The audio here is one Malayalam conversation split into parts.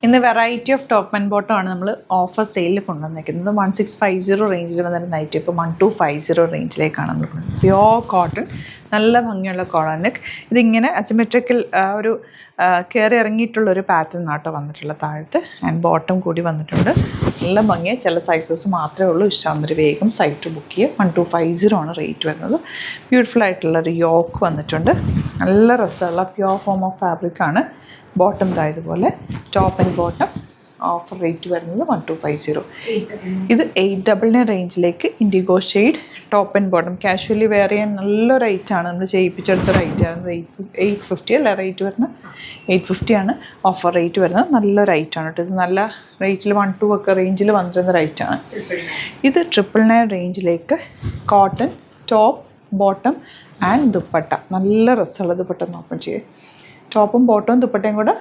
ഇന്ന് variety of top and bottom ആണ് നമ്മൾ ഓഫർ സെയിലിൽ കൊണ്ടുവന്നിരിക്കുന്നത്. 1650 റേഞ്ചിൽ വന്നിട്ട് നൈറ്റ് ഇപ്പോൾ 1250 റേഞ്ചിലേക്കാണ് നമ്മൾ കൊണ്ടുവന്നത്. പ്യോർ കോട്ടൺ, നല്ല ഭംഗിയുള്ള കോളർ നെക്ക്. ഇതിങ്ങനെ അസിമെട്രിക്കൽ ഒരു കയറി ഇറങ്ങിയിട്ടുള്ളൊരു പാറ്റേൺ ആട്ടോ വന്നിട്ടുള്ള താഴത്ത്. ആൻഡ് ബോട്ടം കൂടി വന്നിട്ടുണ്ട്. നല്ല ഭംഗിയായി, ചില സൈസസ് മാത്രമേ ഉള്ളൂ. ഇഷ്ടമാകുന്നൊരു വേഗം സൈറ്റ് ബുക്ക് ചെയ്യുക. 1250 ആണ് റേറ്റ് വരുന്നത്. ബ്യൂട്ടിഫുൾ ആയിട്ടുള്ളൊരു യോക്ക് വന്നിട്ടുണ്ട്. നല്ല രസമുള്ള പ്യോർ ഫോം ഓഫ് ഫാബ്രിക് ആണ്. ബോട്ടം ഇതുപോലെ, top and bottom offer rate വരുന്നത് 1250. ഇത് 899 റേഞ്ചിലേക്ക് indigo shade top and bottom casually wear ചെയ്യാൻ നല്ല റേറ്റാണ്. നമ്മൾ ചെയ്യിപ്പിച്ചെടുത്ത റേറ്റ് ആണ് 850 അല്ല റേറ്റ് വരുന്നത്. 850 ആണ് ഓഫർ റേറ്റ് വരുന്നത്. നല്ല റേറ്റാണ് കേട്ടോ. ഇത് നല്ല റേറ്റിൽ 1-2 ഒക്കെ റേഞ്ചിൽ വന്നിരുന്ന റേറ്റാണ്. ഇത് 999 റേഞ്ചിലേക്ക് cotton top bottom and dupatta. നല്ല രസമുള്ള ദുപ്പട്ട ഓപ്പൺ ചെയ്യും. ടോപ്പും ബോട്ടവും ദുപ്പട്ടയും കൂടെ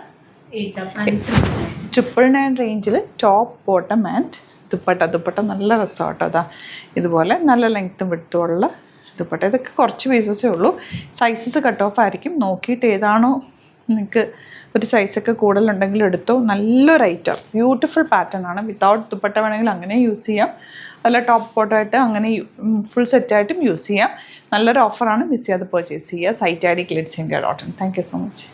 999 റേഞ്ചിൽ ടോപ്പ് ബോട്ടം ആൻഡ് ദുപ്പട്ട നല്ല രസമാട്ടോ. അതാ ഇതുപോലെ നല്ല ലെങ്ത്തും വിട്ടുമുള്ള ദുപ്പട്ട. ഇതൊക്കെ കുറച്ച് പീസസേ ഉള്ളൂ. സൈസസ് കട്ട് ഓഫ് ആയിരിക്കും. നോക്കിയിട്ട് ഏതാണോ നിങ്ങൾക്ക് ഒരു സൈസൊക്കെ കൂടുതലുണ്ടെങ്കിൽ എടുത്തോ. നല്ലൊരു ഐറ്റം, ബ്യൂട്ടിഫുൾ പാറ്റേൺ ആണ്. വിത്തൗട്ട് ദുപ്പട്ട വേണമെങ്കിൽ അങ്ങനെ യൂസ് ചെയ്യാം, അല്ല ടോപ്പ് ബോട്ടമായിട്ട് അങ്ങനെ ഫുൾ സെറ്റായിട്ടും യൂസ് ചെയ്യാം. നല്ലൊരു ഓഫറാണ്. മിസ് ചെയ്യാതെ പർച്ചേസ് ചെയ്യുക. Site id glitzindia.in. Thank you so much.